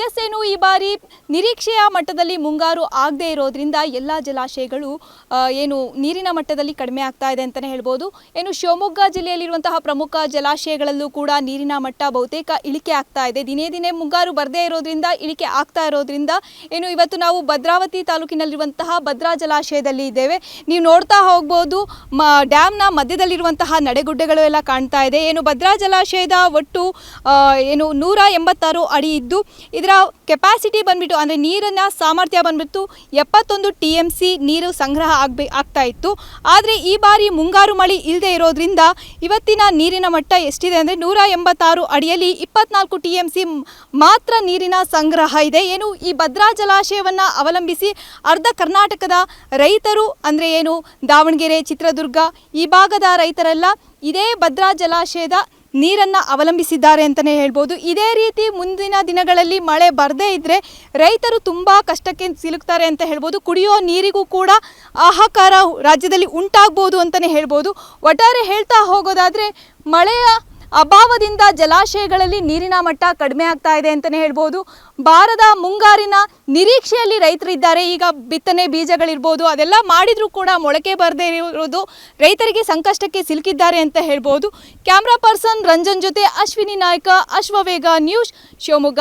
S ಏನು ಈ ಬಾರಿ ನಿರೀಕ್ಷೆಯ ಮಟ್ಟದಲ್ಲಿ ಮುಂಗಾರು ಆಗದೇ ಇರೋದ್ರಿಂದ ಎಲ್ಲ ಜಲಾಶಯಗಳು ಏನು ನೀರಿನ ಮಟ್ಟದಲ್ಲಿ ಕಡಿಮೆ ಆಗ್ತಾ ಇದೆ ಅಂತಲೇ ಹೇಳ್ಬೋದು. ಏನು ಶಿವಮೊಗ್ಗ ಜಿಲ್ಲೆಯಲ್ಲಿರುವಂತಹ ಪ್ರಮುಖ ಜಲಾಶಯಗಳಲ್ಲೂ ಕೂಡ ನೀರಿನ ಮಟ್ಟ ಬಹುತೇಕ ಇಳಿಕೆ ಆಗ್ತಾ ಇದೆ. ದಿನೇ ದಿನೇ ಮುಂಗಾರು ಬರದೇ ಇರೋದ್ರಿಂದ ಇಳಿಕೆ ಆಗ್ತಾ ಇರೋದ್ರಿಂದ ಏನು ಇವತ್ತು ನಾವು ಭದ್ರಾವತಿ ತಾಲೂಕಿನಲ್ಲಿರುವಂತಹ ಭದ್ರಾ ಜಲಾಶಯದಲ್ಲಿ ಇದ್ದೇವೆ. ನೀವು ನೋಡ್ತಾ ಹೋಗ್ಬೋದು, ಡ್ಯಾಮ್ನ ಮಧ್ಯದಲ್ಲಿರುವಂತಹ ನಡೆಗುಡ್ಡೆಗಳು ಎಲ್ಲ ಕಾಣ್ತಾ ಇದೆ. ಏನು ಭದ್ರಾ ಜಲಾಶಯದ ಒಟ್ಟು ಏನು 186 ಅಡಿ ಇದ್ದು ಇದರ ಕೆಪಾಸಿಟಿ ಬಂದ್ಬಿಟ್ಟು ಅಂದರೆ ನೀರಿನ ಸಾಮರ್ಥ್ಯ ಬಂದ್ಬಿಟ್ಟು 71 TMC ನೀರು ಸಂಗ್ರಹ ಆಗ್ತಾ ಇತ್ತು. ಆದರೆ ಈ ಬಾರಿ ಮುಂಗಾರು ಮಳೆ ಇಲ್ಲದೆ ಇರೋದ್ರಿಂದ ಇವತ್ತಿನ ನೀರಿನ ಮಟ್ಟ ಎಷ್ಟಿದೆ ಅಂದರೆ 186 ಅಡಿಯಲ್ಲಿ 24 TMC ಮಾತ್ರ ನೀರಿನ ಸಂಗ್ರಹ ಇದೆ. ಏನು ಈ ಭದ್ರಾ ಜಲಾಶಯವನ್ನು ಅವಲಂಬಿಸಿ ಅರ್ಧ ಕರ್ನಾಟಕದ ರೈತರು ಅಂದರೆ ಏನು ದಾವಣಗೆರೆ, ಚಿತ್ರದುರ್ಗ ಈ ಭಾಗದ ರೈತರೆಲ್ಲ ಇದೇ ಭದ್ರಾ ಜಲಾಶಯದ ನೀರನ್ನು ಅವಲಂಬಿಸಿದ್ದಾರೆ ಅಂತಲೇ ಹೇಳ್ಬೋದು. ಇದೇ ರೀತಿ ಮುಂದಿನ ದಿನಗಳಲ್ಲಿ ಮಳೆ ಬರದೇ ಇದ್ದರೆ ರೈತರು ತುಂಬ ಕಷ್ಟಕ್ಕೆ ಸಿಲುಕ್ತಾರೆ ಅಂತ ಹೇಳ್ಬೋದು. ಕುಡಿಯೋ ನೀರಿಗೂ ಕೂಡ ಹಾಹಾಕಾರ ರಾಜ್ಯದಲ್ಲಿ ಉಂಟಾಗ್ಬೋದು ಅಂತಲೇ ಹೇಳ್ಬೋದು. ಒಟ್ಟಾರೆ ಹೇಳ್ತಾ ಹೋಗೋದಾದರೆ ಮಳೆಯ ಅಭಾವದಿಂದ ಜಲಾಶಯಗಳಲ್ಲಿ ನೀರಿನ ಮಟ್ಟ ಕಡಿಮೆ ಆಗ್ತಾ ಇದೆ ಅಂತಲೇ ಹೇಳ್ಬೋದು. ಬಾರದ ಮುಂಗಾರಿನ ನಿರೀಕ್ಷೆಯಲ್ಲಿ ರೈತರಿದ್ದಾರೆ. ಈಗ ಬಿತ್ತನೆ ಬೀಜಗಳಿರ್ಬೋದು ಅದೆಲ್ಲ ಮಾಡಿದರೂ ಕೂಡ ಮೊಳಕೆ ಬರದೇ ಇರೋದು ರೈತರಿಗೆ ಸಂಕಷ್ಟಕ್ಕೆ ಸಿಲುಕಿದ್ದಾರೆ ಅಂತ ಹೇಳ್ಬೋದು. ಕ್ಯಾಮ್ರಾ ಪರ್ಸನ್ ರಂಜನ್ ಜೊತೆ ಅಶ್ವಿನಿ ನಾಯ್ಕ, ಅಶ್ವವೇಗ ನ್ಯೂಸ್, ಶಿವಮೊಗ್ಗ.